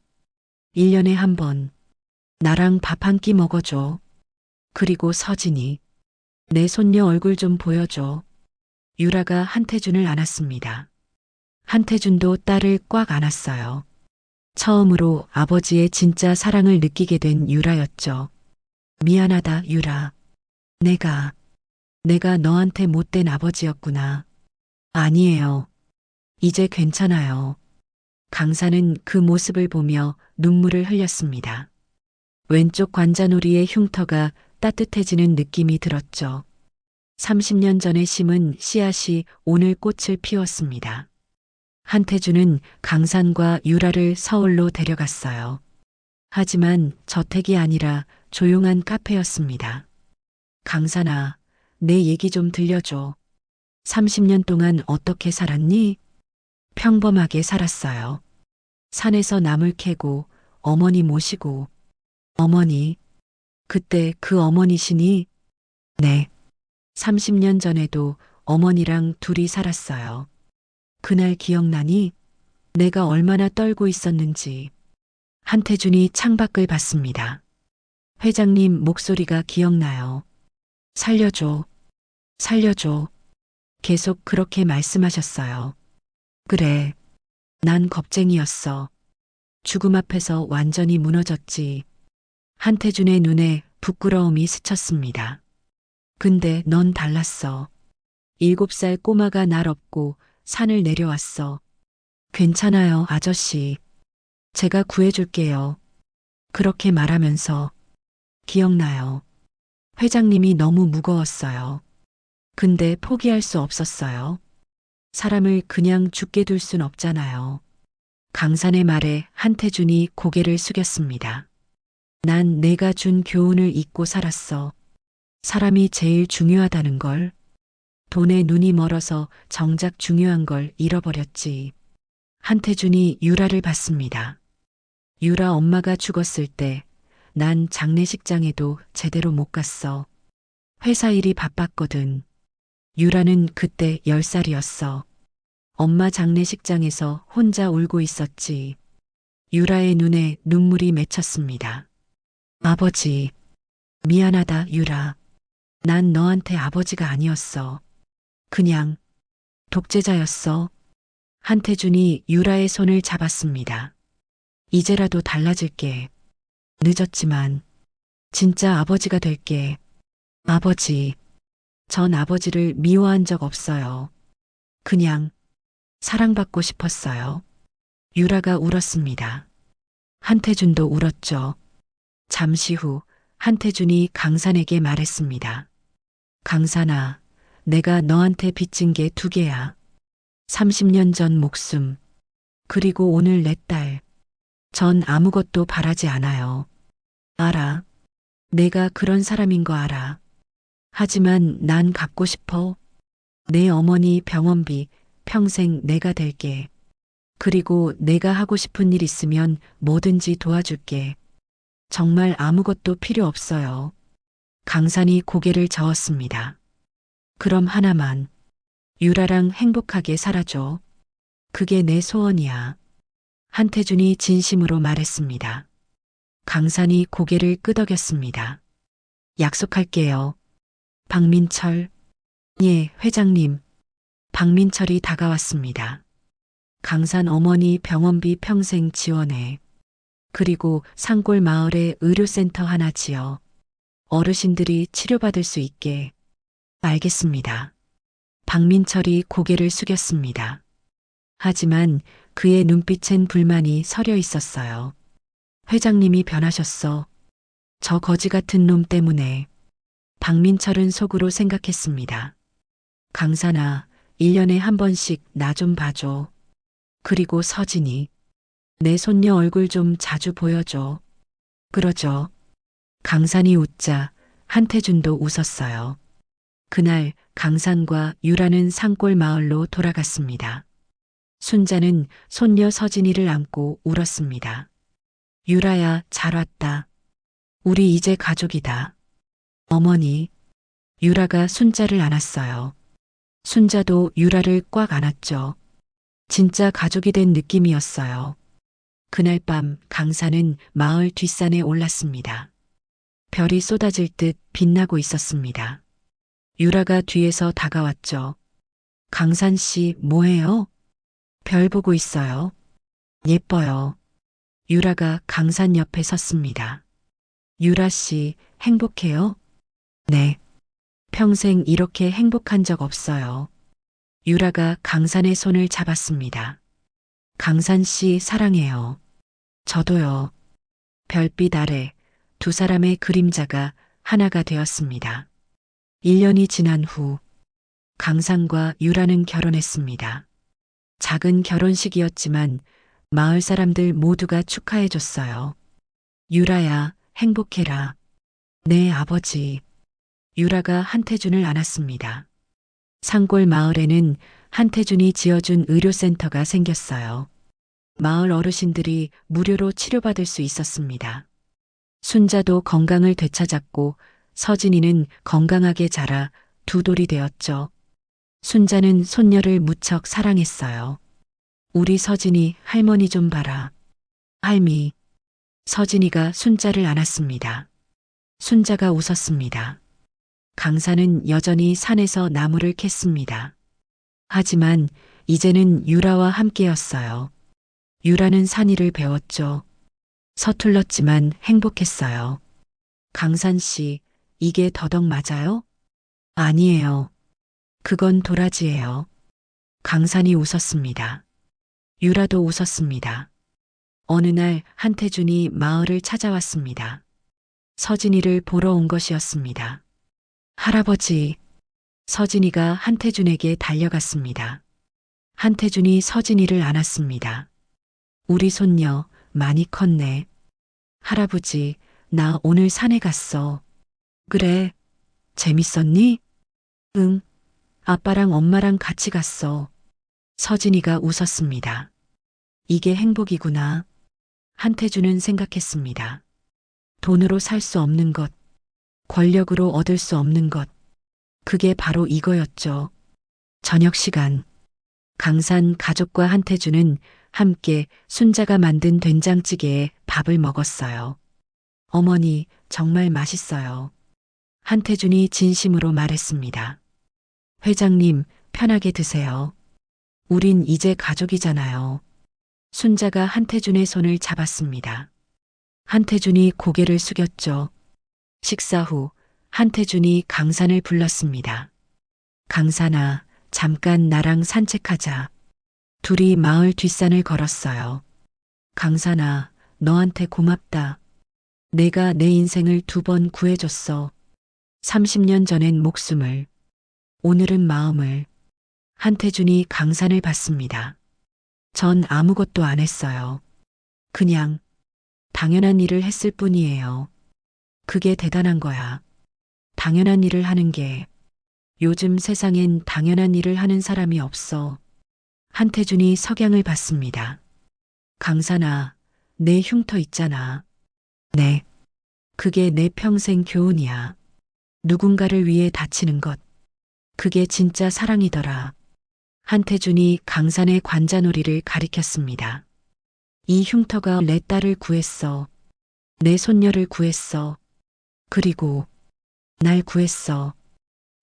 1년에 한 번, 나랑 밥 한 끼 먹어줘. 그리고 서진이, 내 손녀 얼굴 좀 보여줘. 유라가 한태준을 안았습니다. 한태준도 딸을 꽉 안았어요. 처음으로 아버지의 진짜 사랑을 느끼게 된 유라였죠. 미안하다, 유라. 내가 너한테 못된 아버지였구나. 아니에요. 이제 괜찮아요. 강사는 그 모습을 보며 눈물을 흘렸습니다. 왼쪽 관자놀이의 흉터가 따뜻해지는 느낌이 들었죠. 30년 전에 심은 씨앗이 오늘 꽃을 피웠습니다. 한태준은 강산과 유라를 서울로 데려갔어요. 하지만 저택이 아니라 조용한 카페였습니다. 강산아, 내 얘기 좀 들려줘. 30년 동안 어떻게 살았니? 평범하게 살았어요. 산에서 나물 캐고 어머니 모시고. 어머니, 그때 그 어머니시니? 네. 30년 전에도 어머니랑 둘이 살았어요. 그날 기억나니? 내가 얼마나 떨고 있었는지. 한태준이 창밖을 봤습니다. 회장님 목소리가 기억나요. 살려줘. 살려줘. 계속 그렇게 말씀하셨어요. 그래. 난 겁쟁이였어. 죽음 앞에서 완전히 무너졌지. 한태준의 눈에 부끄러움이 스쳤습니다. 근데 넌 달랐어. 7살 꼬마가 날 업고 산을 내려왔어. 괜찮아요, 아저씨. 제가 구해줄게요. 그렇게 말하면서. 기억나요. 회장님이 너무 무거웠어요. 근데 포기할 수 없었어요. 사람을 그냥 죽게 둘 순 없잖아요. 강산의 말에 한태준이 고개를 숙였습니다. 난 내가 준 교훈을 잊고 살았어. 사람이 제일 중요하다는 걸. 돈에 눈이 멀어서 정작 중요한 걸 잃어버렸지. 한태준이 유라를 봤습니다. 유라 엄마가 죽었을 때 난 장례식장에도 제대로 못 갔어. 회사 일이 바빴거든. 유라는 그때 10살이었어. 엄마 장례식장에서 혼자 울고 있었지. 유라의 눈에 눈물이 맺혔습니다. 아버지, 미안하다, 유라. 난 너한테 아버지가 아니었어. 그냥 독재자였어. 한태준이 유라의 손을 잡았습니다. 이제라도 달라질게. 늦었지만 진짜 아버지가 될게. 아버지, 전 아버지를 미워한 적 없어요. 그냥 사랑받고 싶었어요. 유라가 울었습니다. 한태준도 울었죠. 잠시 후 한태준이 강산에게 말했습니다. 강산아, 내가 너한테 빚진 게 2개야. 30년 전 목숨, 그리고 오늘 내 딸. 전 아무것도 바라지 않아요. 알아. 내가 그런 사람인 거 알아. 하지만 난 갚고 싶어. 내 어머니 병원비 평생 내가 댈게. 그리고 내가 하고 싶은 일 있으면 뭐든지 도와줄게. 정말 아무것도 필요 없어요. 강산이 고개를 저었습니다. 그럼 하나만. 유라랑 행복하게 살아줘. 그게 내 소원이야. 한태준이 진심으로 말했습니다. 강산이 고개를 끄덕였습니다. 약속할게요. 박민철. 예, 회장님. 박민철이 다가왔습니다. 강산 어머니 병원비 평생 지원해. 그리고 산골 마을에 의료센터 하나 지어. 어르신들이 치료받을 수 있게. 알겠습니다. 박민철이 고개를 숙였습니다. 하지만 그의 눈빛엔 불만이 서려 있었어요. 회장님이 변하셨어. 저 거지 같은 놈 때문에. 박민철은 속으로 생각했습니다. 강산아, 1년에 한 번씩 나 좀 봐줘. 그리고 서진이, 내 손녀 얼굴 좀 자주 보여줘. 그러죠. 강산이 웃자 한태준도 웃었어요. 그날 강산과 유라는 산골 마을로 돌아갔습니다. 순자는 손녀 서진이를 안고 울었습니다. 유라야, 잘 왔다. 우리 이제 가족이다. 어머니, 유라가 순자를 안았어요. 순자도 유라를 꽉 안았죠. 진짜 가족이 된 느낌이었어요. 그날 밤 강산은 마을 뒷산에 올랐습니다. 별이 쏟아질 듯 빛나고 있었습니다. 유라가 뒤에서 다가왔죠. 강산 씨, 뭐해요? 별 보고 있어요. 예뻐요. 유라가 강산 옆에 섰습니다. 유라 씨, 행복해요? 네. 평생 이렇게 행복한 적 없어요. 유라가 강산의 손을 잡았습니다. 강산 씨, 사랑해요. 저도요. 별빛 아래 두 사람의 그림자가 하나가 되었습니다. 1년이 지난 후 강산과 유라는 결혼했습니다. 작은 결혼식이었지만 마을 사람들 모두가 축하해 줬어요. 유라야, 행복해라. 네, 아버지. 유라가 한태준을 안았습니다. 산골 마을에는 한태준이 지어준 의료센터가 생겼어요. 마을 어르신들이 무료로 치료받을 수 있었습니다. 순자도 건강을 되찾았고 서진이는 건강하게 자라 두 돌이 되었죠. 순자는 손녀를 무척 사랑했어요. 우리 서진이 할머니 좀 봐라. 할미. 서진이가 순자를 안았습니다. 순자가 웃었습니다. 강산은 여전히 산에서 나무를 캤습니다. 하지만 이제는 유라와 함께였어요. 유라는 산일을 배웠죠. 서툴렀지만 행복했어요. 강산 씨, 이게 더덕 맞아요? 아니에요. 그건 도라지예요. 강산이 웃었습니다. 유라도 웃었습니다. 어느 날 한태준이 마을을 찾아왔습니다. 서진이를 보러 온 것이었습니다. 할아버지, 서진이가 한태준에게 달려갔습니다. 한태준이 서진이를 안았습니다. 우리 손녀 많이 컸네. 할아버지, 나 오늘 산에 갔어. 그래, 재밌었니? 응, 아빠랑 엄마랑 같이 갔어. 서진이가 웃었습니다. 이게 행복이구나. 한태준은 생각했습니다. 돈으로 살 수 없는 것, 권력으로 얻을 수 없는 것. 그게 바로 이거였죠. 저녁 시간. 강산 가족과 한태준은 함께 순자가 만든 된장찌개에 밥을 먹었어요. 어머니, 정말 맛있어요. 한태준이 진심으로 말했습니다. 회장님, 편하게 드세요. 우린 이제 가족이잖아요. 순자가 한태준의 손을 잡았습니다. 한태준이 고개를 숙였죠. 식사 후 한태준이 강산을 불렀습니다. 강산아, 잠깐 나랑 산책하자. 둘이 마을 뒷산을 걸었어요. 강산아, 너한테 고맙다. 내가 내 인생을 2번 구해줬어. 30년 전엔 목숨을, 오늘은 마음을. 한태준이 강산을 봤습니다. 전 아무것도 안 했어요. 그냥 당연한 일을 했을 뿐이에요. 그게 대단한 거야. 당연한 일을 하는 게. 요즘 세상엔 당연한 일을 하는 사람이 없어. 한태준이 석양을 봤습니다. 강산아, 내 흉터 있잖아. 네. 그게 내 평생 교훈이야. 누군가를 위해 다치는 것. 그게 진짜 사랑이더라. 한태준이 강산의 관자놀이를 가리켰습니다. 이 흉터가 내 딸을 구했어. 내 손녀를 구했어. 그리고 날 구했어.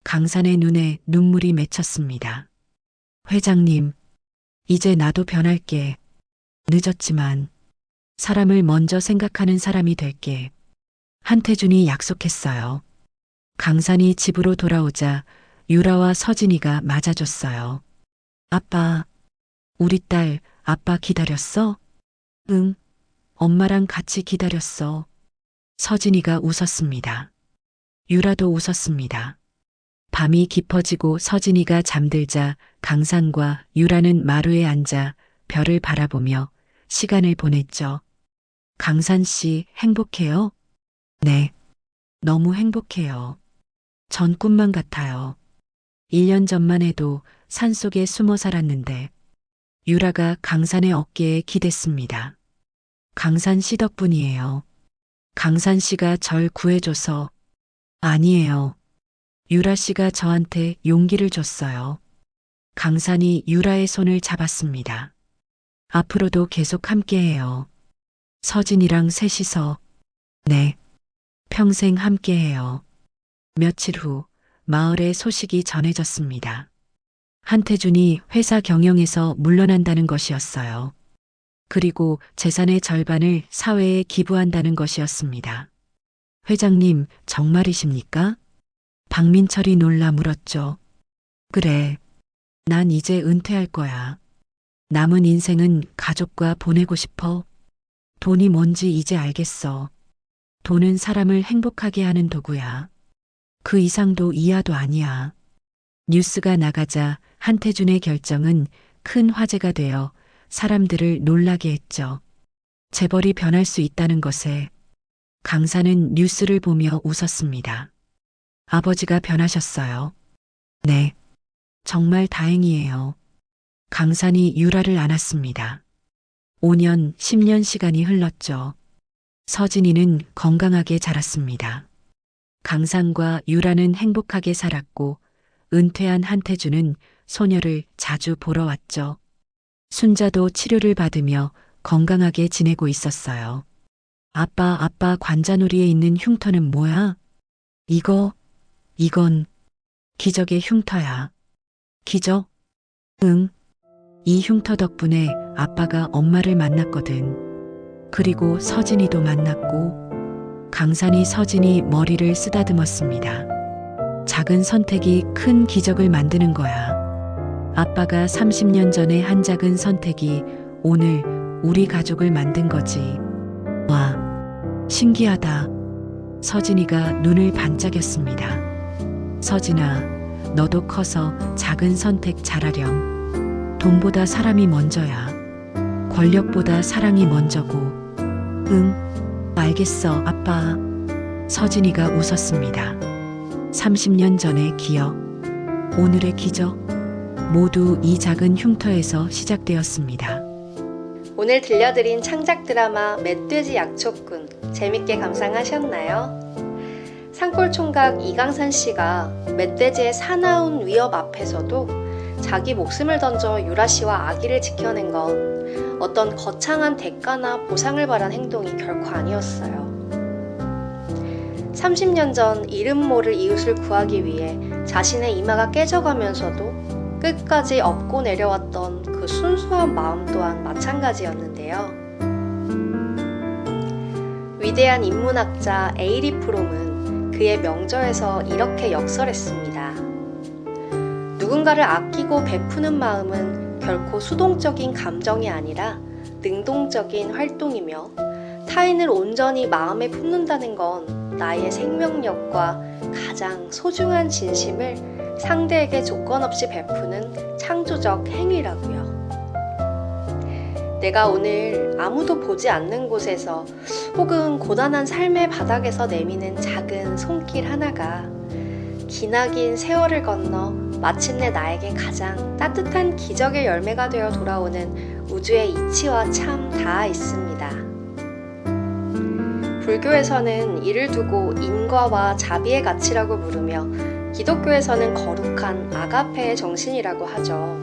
강산의 눈에 눈물이 맺혔습니다. 회장님, 이제 나도 변할게. 늦었지만 사람을 먼저 생각하는 사람이 될게. 한태준이 약속했어요. 강산이 집으로 돌아오자 유라와 서진이가 맞아줬어요. 아빠, 우리 딸, 아빠 기다렸어? 응, 엄마랑 같이 기다렸어. 서진이가 웃었습니다. 유라도 웃었습니다. 밤이 깊어지고 서진이가 잠들자 강산과 유라는 마루에 앉아 별을 바라보며 시간을 보냈죠. 강산 씨 행복해요? 네. 너무 행복해요. 전 꿈만 같아요. 1년 전만 해도 산속에 숨어 살았는데 유라가 강산의 어깨에 기댔습니다. 강산 씨 덕분이에요. 강산 씨가 절 구해줘서. 아니에요. 유라 씨가 저한테 용기를 줬어요. 강산이 유라의 손을 잡았습니다. 앞으로도 계속 함께해요. 서진이랑 셋이서. 네. 평생 함께해요. 며칠 후 마을에 소식이 전해졌습니다. 한태준이 회사 경영에서 물러난다는 것이었어요. 그리고 재산의 절반을 사회에 기부한다는 것이었습니다. 회장님, 정말이십니까? 박민철이 놀라 물었죠. 그래. 난 이제 은퇴할 거야. 남은 인생은 가족과 보내고 싶어. 돈이 뭔지 이제 알겠어. 돈은 사람을 행복하게 하는 도구야. 그 이상도 이하도 아니야. 뉴스가 나가자 한태준의 결정은 큰 화제가 되어 사람들을 놀라게 했죠. 재벌이 변할 수 있다는 것에 강사는 뉴스를 보며 웃었습니다. 아버지가 변하셨어요. 네. 정말 다행이에요. 강산이 유라를 안았습니다. 5년, 10년 시간이 흘렀죠. 서진이는 건강하게 자랐습니다. 강산과 유라는 행복하게 살았고 은퇴한 한태준은 소녀를 자주 보러 왔죠. 순자도 치료를 받으며 건강하게 지내고 있었어요. 아빠, 관자놀이에 있는 흉터는 뭐야? 이건 기적의 흉터야. 기적? 응. 이 흉터 덕분에 아빠가 엄마를 만났거든. 그리고 서진이도 만났고. 강산이 서진이 머리를 쓰다듬었습니다. 작은 선택이 큰 기적을 만드는 거야. 아빠가 30년 전에 한 작은 선택이 오늘 우리 가족을 만든 거지. 와, 신기하다. 서진이가 눈을 반짝였습니다. 서진아, 너도 커서 작은 선택 잘하렴. 돈보다 사람이 먼저야. 권력보다 사랑이 먼저고. 응, 알겠어, 아빠. 서진이가 웃었습니다. 30년 전의 기억, 오늘의 기적, 모두 이 작은 흉터에서 시작되었습니다. 오늘 들려드린 창작 드라마 멧돼지 약초꾼 재밌게 감상하셨나요? 산골총각 이강산 씨가 멧돼지의 사나운 위협 앞에서도 자기 목숨을 던져 유라 씨와 아기를 지켜낸 건 어떤 거창한 대가나 보상을 바란 행동이 결코 아니었어요. 30년 전 이름 모를 이웃을 구하기 위해 자신의 이마가 깨져가면서도 끝까지 업고 내려왔던 그 순수한 마음 또한 마찬가지였는데요. 위대한 인문학자 에이리 프롬은 그의 명저에서 이렇게 역설했습니다. 누군가를 아끼고 베푸는 마음은 결코 수동적인 감정이 아니라 능동적인 활동이며 타인을 온전히 마음에 품는다는 건 나의 생명력과 가장 소중한 진심을 상대에게 조건 없이 베푸는 창조적 행위라고요. 내가 오늘 아무도 보지 않는 곳에서 혹은 고단한 삶의 바닥에서 내미는 작은 손길 하나가 기나긴 세월을 건너 마침내 나에게 가장 따뜻한 기적의 열매가 되어 돌아오는 우주의 이치와 참 닿아 있습니다. 불교에서는 이를 두고 인과와 자비의 가치라고 부르며 기독교에서는 거룩한 아가페의 정신이라고 하죠.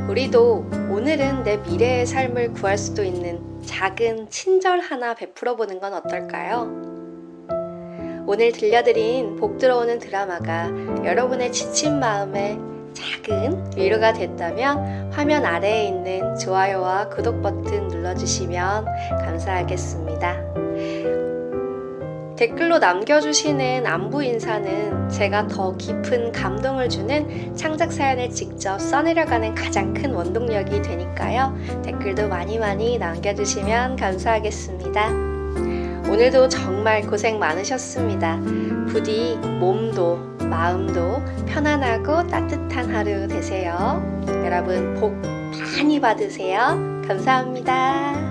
우리도 오늘은 내 미래의 삶을 구할 수도 있는 작은 친절 하나 베풀어 보는 건 어떨까요? 오늘 들려드린 복 들어오는 드라마가 여러분의 지친 마음에 작은 위로가 됐다면 화면 아래에 있는 좋아요와 구독 버튼 눌러주시면 감사하겠습니다. 댓글로 남겨주시는 안부 인사는 제가 더 깊은 감동을 주는 창작 사연을 직접 써내려가는 가장 큰 원동력이 되니까요. 댓글도 많이 남겨주시면 감사하겠습니다. 오늘도 정말 고생 많으셨습니다. 부디 몸도 마음도 편안하고 따뜻한 하루 되세요. 여러분 복 많이 받으세요. 감사합니다.